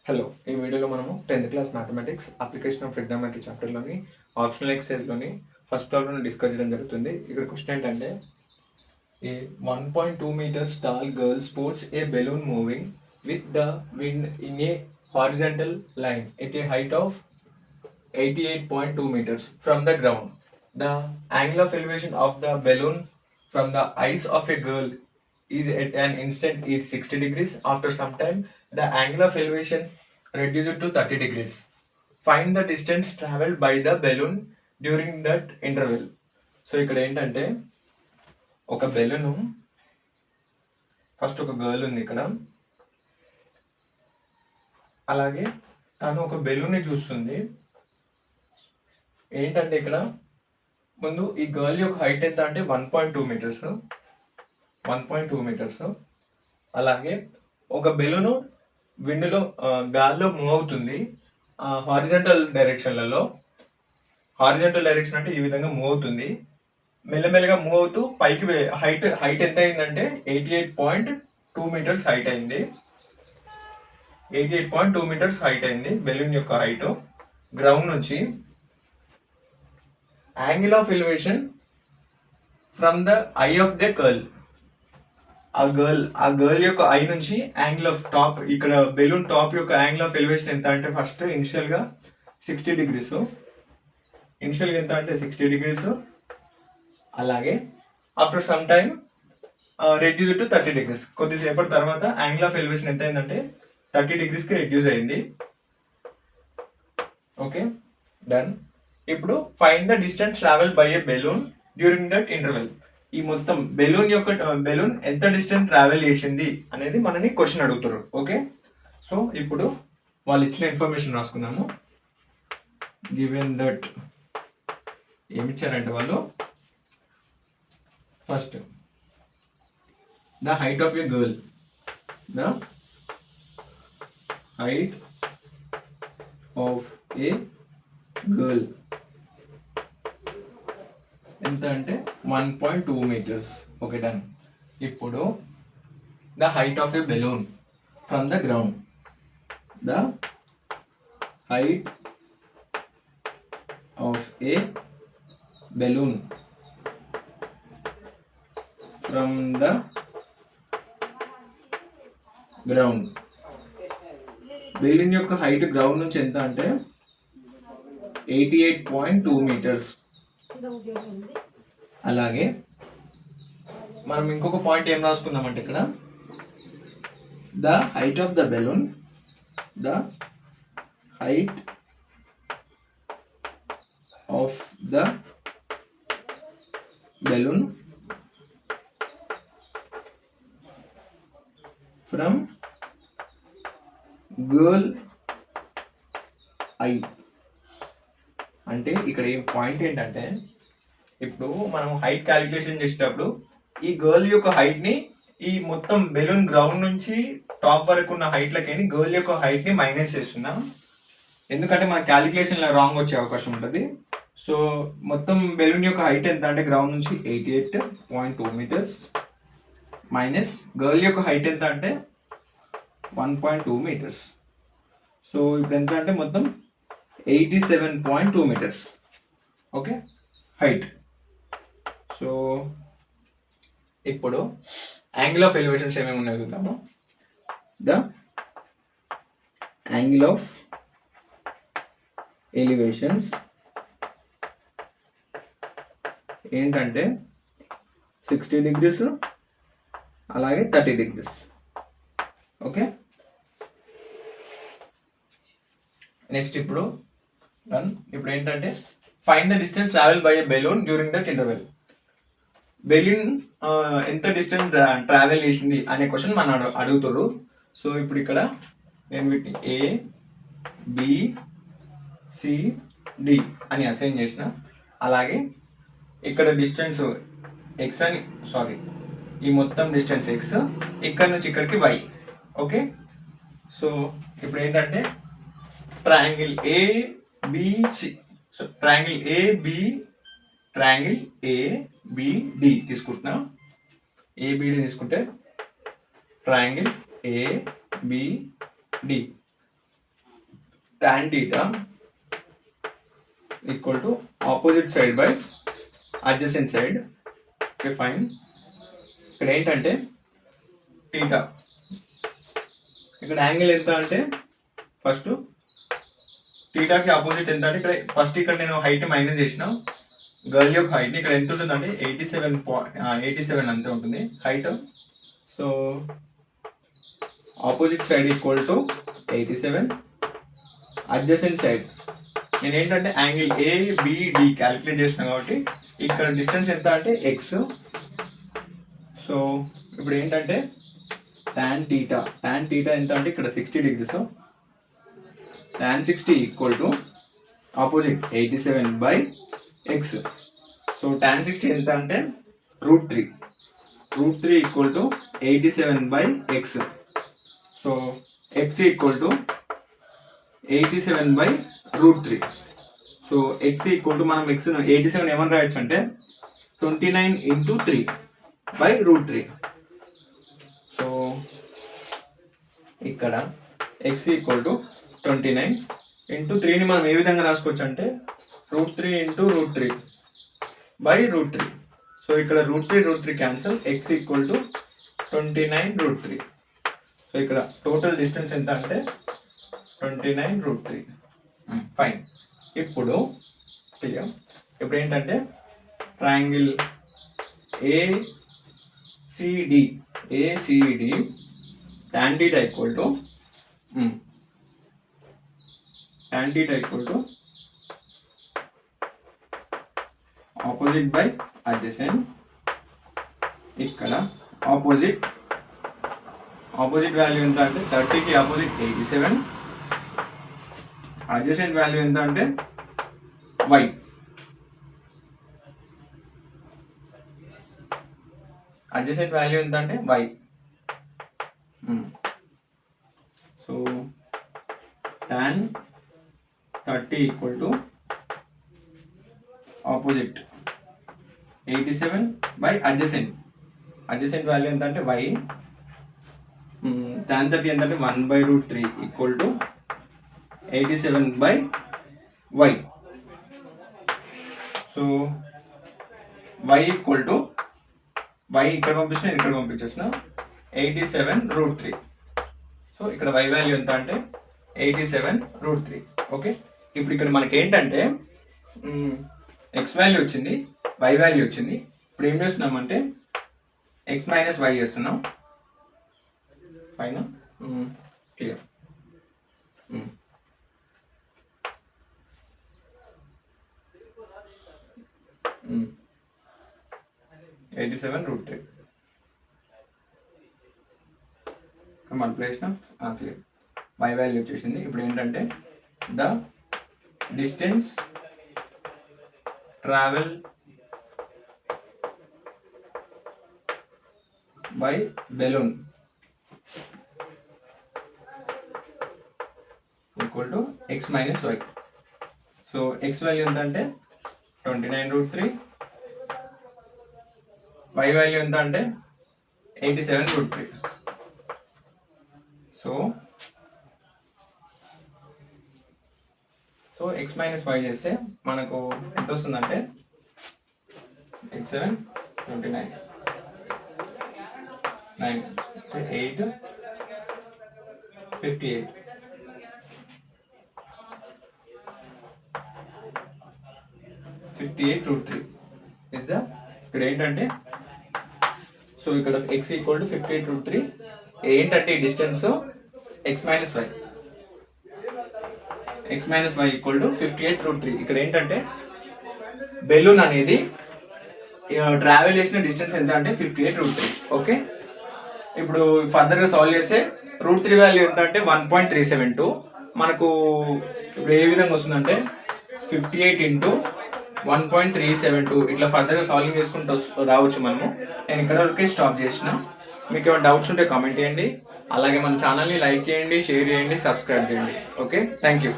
Hello, ఈ వీడియోలో మనము 10th class mathematics application of trigonometry చాప్టర్లోని ఆప్షనల్ ఎక్సర్సైజ్లోని ఫస్ట్ ప్రాబ్లమ్ డిస్కస్ చేయడం జరుగుతుంది. ఇక్కడ క్వశ్చన్ ఏంటంటే a 1.2 meters tall girl sports a balloon moving with the wind in a horizontal line at a height of 88.2 meters from the ground. The angle of elevation of the balloon from the eyes of a girl is at an instant is 60 degrees. After some time, the angle of elevation reduced to 30 degrees. Find the distance traveled by the balloon during that interval. So ఇక్కడ ఏంటంటే ఒక balloon first ఒక girl ఉంది ఇక్కడ, అలాగే తను ఒక బెలూన్ని చూస్తుంది. ఏంటంటే ఇక్కడ ముందు ఈ గర్ల్ యొక్క హైట్ ఎంత అంటే 1.2 మీటర్స్, 1.2 మీటర్స్. అలాగే ఒక బెలూను విండ్లో గాల్లో మూవ్ అవుతుంది హారిజంటల్ డైరెక్షన్లలో. హారిజంటల్ డైరెక్షన్ అంటే ఈ విధంగా మూవ్ అవుతుంది, మెల్లమెల్లగా మూవ్ అవుతూ పైకి హైట్ ఎంత అయిందంటే 88.2 మీటర్స్ హైట్ అయింది. 88.2 మీటర్స్ హైట్ అయింది బెలూన్ యొక్క హైట్ గ్రౌండ్ నుంచి. Angle of elevation from the I of the girl, ఆ గర్ల్ యొక్క ఐ నుంచి యాంగిల్ ఆఫ్ టాప్, ఇక్కడ బెలూన్ టాప్ యొక్క యాంగిల్ ఆఫ్ ఎలివేషన్ ఎంత అంటే ఫస్ట్ ఇనిషియల్గా 60 డిగ్రీస్, ఇనిషియల్గా ఎంత అంటే 60 డిగ్రీస్. అలాగే after some time reduce to 30 degrees, కొద్దిసేపటి తర్వాత యాంగిల్ ఆఫ్ ఎలివేషన్ ఎంత అయిందంటే 30 డిగ్రీస్కి రెడ్యూస్ అయింది. Okay, done. ఇప్పుడు find the distance travel by a balloon during that interval. ఈ మొత్తం బెలూన్ ఎంత డిస్టెన్స్ ట్రావెల్ చేసింది అనేది మనని క్వశ్చన్ అడుగుతారు. ఓకే, సో ఇప్పుడు వాళ్ళు ఇచ్చిన ఇన్ఫర్మేషన్ రాసుకున్నాము. గివెన్ దట్ ఏమి ఇచ్చారంటే వాళ్ళు first the height of a girl, the height of a girl ఎంత అంటే 1.2 మీటర్స్. Okay, done. ఇప్పుడు the height of a balloon from the ground, the height of a balloon from the ground. Balloon యొక్క height ground నుంచి ఎంత అంటే 88.2 metres. అలాగే మనం ఇంకొక పాయింట్ ఏం రాసుకుందామంటే ఇక్కడ the height of the balloon, the height of the balloon from girl I. అంటే ఇక్కడ ఈ పాయింట్ ఏంటంటే ఇప్పుడు మనం హైట్ క్యాలిక్యులేషన్ చేసేటప్పుడు ఈ గర్ల్ యొక్క హైట్ని ఈ మొత్తం బెలూన్ గ్రౌండ్ నుంచి టాప్ వరకు ఉన్న హైట్లకి గర్ల్ యొక్క హైట్ని మైనస్ చేస్తున్నాం, ఎందుకంటే మన క్యాలిక్యులేషన్ రాంగ్ వచ్చే అవకాశం ఉంటుంది. సో మొత్తం బెలూన్ యొక్క హైట్ ఎంత అంటే గ్రౌండ్ నుంచి 88.2 మీటర్స్ మైనస్ గర్ల్ యొక్క హైట్ ఎంత అంటే 1.2 మీటర్స్. సో ఇప్పుడు ఎంత అంటే మొత్తం 87.2 మీటర్స్. Okay, height. సో ఇప్పుడు యాంగిల్ ఆఫ్ ఎలివేషన్స్ ఏమేమి ఉన్నాయో చూద్దాము. ద యాంగిల్ ఆఫ్ ఎలివేషన్స్ ఏంటంటే 60 డిగ్రీస్ అలాగే 30 డిగ్రీస్. ఓకే, నెక్స్ట్ ఇప్పుడు ఏంటంటే find the distance travel by a balloon during that interval. Balloon ఎంత డిస్టెన్స్ ట్రావెల్ చేసింది అనే క్వశ్చన్ మనం అడుగుతారు. సో ఇప్పుడు ఇక్కడ నేను వీటిని ఏ బి సి డి అని అసైన్ చేసిన. అలాగే ఇక్కడ డిస్టెన్స్ ఎక్స్ అని, సారీ, ఈ మొత్తం డిస్టెన్స్ ఎక్స్, ఇక్కడ నుంచి ఇక్కడికి వై. ఓకే, సో ఇప్పుడు ఏంటంటే triangle ABC, so triangle ABD తీసుకుంటున్నా. ఏబిడి తీసుకుంటే triangle ABD tan theta equal to opposite side by adjacent side. Okay fine. ఇక్కడ ఏంటంటే టీటా, ఇక్కడ యాంగిల్ ఎంత అంటే ఫస్ట్ టీటాకి ఆపోజిట్ ఎంత అంటే ఇక్కడ నేను హైట్ మైనస్ చేసిన, గర్ల్ యొక్క హైట్ ఇక్కడ ఎంత ఉంటుందంటే 87 అంతే ఉంటుంది height. So opposite side equal to 87, adjacent side నేను ఏంటంటే యాంగిల్ ఏబిడి క్యాలిక్యులేట్ చేసిన కాబట్టి ఇక్కడ డిస్టెన్స్ ఎంత అంటే ఎక్స్. సో ఇప్పుడు ఏంటంటే tan theta ఎంత అంటే ఇక్కడ 60 degrees. tan 60 equal to opposite 87 by X. So tan 60 ఎంత అంటే √3 equal to 87 by X. So X equal to 87 by √3. So X equal to మనం ఎక్స్ 87 ఏమని రాయొచ్చు అంటే 29 ఇంటూ 3 బై √3. సో ఇక్కడ ఎక్స్ ఈక్వల్ టు 29 ఇంటూ 3ని మనం ఏ విధంగా రాసుకోవచ్చు అంటే √3 ఇంటూ √3 బై √3. సో ఇక్కడ √3 cancel, X equal to 29 √3. So ఇక్కడ టోటల్ డిస్టెన్స్ ఎంత అంటే 29 √3. ఫైన్. ఇప్పుడు ఏంటంటే triangle ACD tan theta equal to opposite by adjacent. ఇక్కడ ఆపోజిట్ వాల్యూ ఎంత అంటే 30కి ఆపోజిట్ 87, అడ్జసెంట్ వాల్యూ ఎంత అంటే y. అడ్జసెంట్ వాల్యూ ఎంత అంటే y. So tan 30 equal to opposite 87 by adjacent value ఎంత అంటే y. tan 30 ఎంత అంటే 1/√3 equal to 87 by y. So y equal to y ఇక్కడ పంపించిన ఇక్కడ పంపించేసిన 87 √3. సో ఇక్కడ y వాల్యూ ఎంత అంటే 87 √3. ఓకే. ఇప్పుడు ఇక్కడ మనకి ఏంటంటే x వాల్యూ వచ్చింది, y వాల్యూ వచ్చింది. ఇప్పుడు ఏం చేస్తున్నామంటే x మైనస్ y చేస్తున్నాం. Fine, clear. 87 √3 multiplication clear. y value వచ్చేసింది. ఇప్పుడు ఏంటంటే the distance travel by balloon equal to x minus y. So x value ఎంత అంటే 29 √3, y వాల్యూ ఎంత అంటే 87 √3. సో x మైనస్ y చేస్తే మనకు ఎంత వస్తుందంటే 87 29 9 8 58 √3 ఇస్ ద. ఇక్కడ ఏంటంటే సో ఇక్కడ x ఈక్వల్ టు 58 √3 ఏంటంటే ఈ distance x minus y equal to 58 √3. ఇక్కడ ఏంటంటే బెలూన్ అనేది ట్రావెల్ చేసిన డిస్టెన్స్ ఎంత అంటే 58 √3. ఓకే. ఇప్పుడు ఫర్దర్గా సాల్వ్ చేస్తే √3 వాల్యూ ఎంత అంటే 1.372. మనకు ఇప్పుడు ఏ విధంగా వస్తుందంటే 58 ఇంటూ 1.372 ఇట్లా ఫర్దర్గా సాల్వింగ్ చేసుకుంటూ రావచ్చు మనము. నేను ఇక్కడ వరకే స్టాప్ చేసిన. మీకు ఏమైనా డౌట్స్ ఉంటే కామెంట్ చేయండి. అలాగే మన ఛానల్ని లైక్ చేయండి, షేర్ చేయండి, సబ్స్క్రైబ్ చేయండి. Okay, thank you.